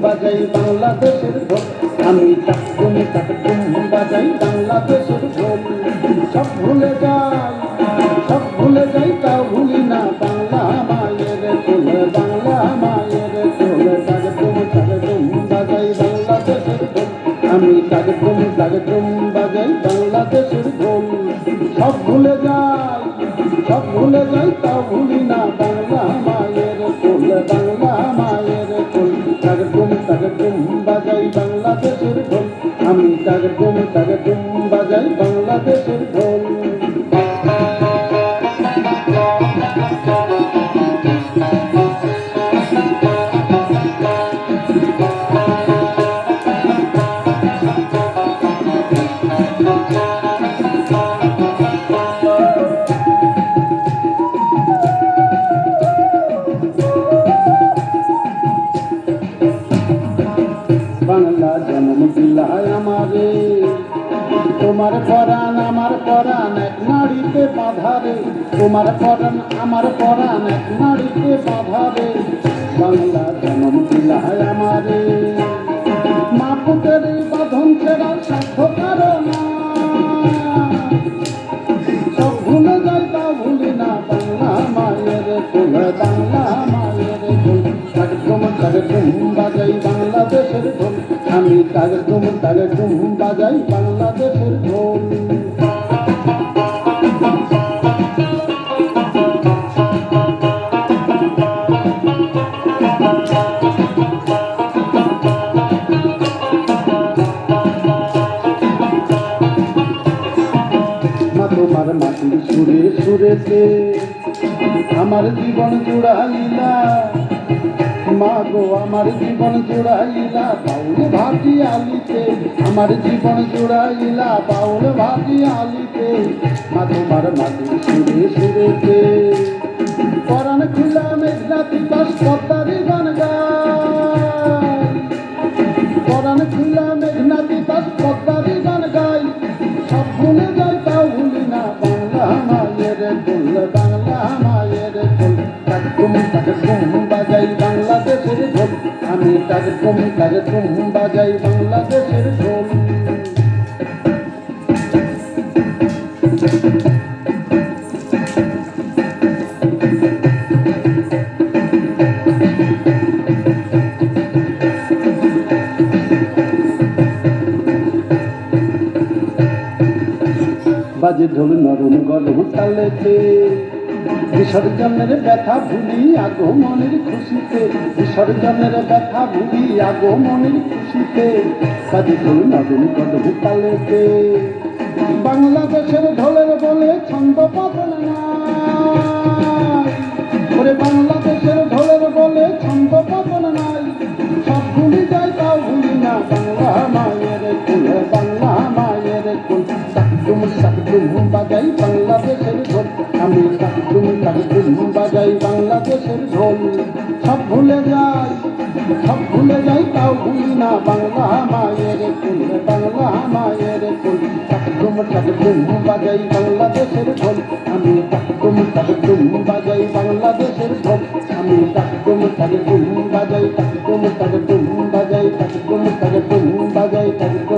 বাজাই বাংলাদেশের ঢোল, আমি তাকডুম বাজাই বাংলাদেশের ঢোল। সব ভুলে যাই তাও ভুলি না বাংলা মায়ের কোল, বাংলা মায়ের কোল। তাকডুম বাজাই বাংলাদেশের ঢোল, আমি তাকডুম বাজাই বাংলাদেশের ঢোল। সব ভুলে যাই তাও ভুলি না বাংলা মায়ের কোল, বাংলা মায়ের কোল। তাকডুম বাজাই বাংলাদেশের ঢোল, আমি তাকডুম বাজাই বাংলাদেশের ঢোল। বাংলা জন্ম দিলায় আমারে, তোমার পরাণ আমার পরাণ এক নাড়িতে বাঁধারে, তোমার পরাণ আমার পরাণ এক নাড়িতে বাঁধারে। বাংলা জন্ম দিলায় আমারে, মা পুতের বাঁধন ছেড়া সাধ্য কারণ, সব ভুলে যাই তা ভুলি না বাংলা মায়ের কোল, বাংলা মায়ের কোল। তাকডুম বাজাই বাংলাদেশের ঢোল, আমি তাকডুম বাজাই বাংলাদেশের ঢোল। মা তোমার মাটির সুরে সুরেতে আমার জীবন জুড়াইলা, মা গো আমার জীবন জুড়াইলা বাউল ভাটি আলিতে, আমার জীবন জুড়াইলা বাউল ভাটি আলিতে। মা তোমার মাটির সুরে সুরেতে পরাণ খুলা মেঘনা তিতাস পদ্মারি গান গাই, পরাণ খুলা মেঘনা তিতাস পদ্মারি গান গাই। সব ভুলে যাই তাও ভুলি না বাংলা মায়ের কোল, বাংলা মায়ের কোল। তাকডুম বাজাই বাংলাদেশের ঢোল, আমি তাকডুম বাজাই বাংলাদেশের ঢোল। বাজে ঢোল নরম গরম তালেতে, বিসর্জনের ব্যথা ভুলি আগমনের খুশিতে, বিসর্জনের ব্যথা ভুলি আগমনের খুশিতে। বাজে ঢোল নরম গরম তালেতে, বাংলাদেশের ঢোলের বলে ছন্দ পাবেন না, ওরে বাংলাদেশের ঢোলের বলে ছন্দ পাবেন নাই। সব ভুলি যাই তাও ভুলি না বাংলা মায়ের কোল, বাংলা মায়ের কোল। তাকডুম বাজাই বাংলাদেশের ঢোল, আমি তাকডুম বাজাই বাংলাদেশের ঢোল। সব ভুলে যাই তাও ভুলি না বাংলা মায়ের কোল, বাংলা মায়ের কোল। তাকডুম বাজাই বাংলাদেশের ঢোল, আমি তাকডুম বাজাই বাংলাদেশের ঢোল, আমি তাকডুম বাজাই তাকডুম বাজাই তাকডুম বাজাই তাকডুম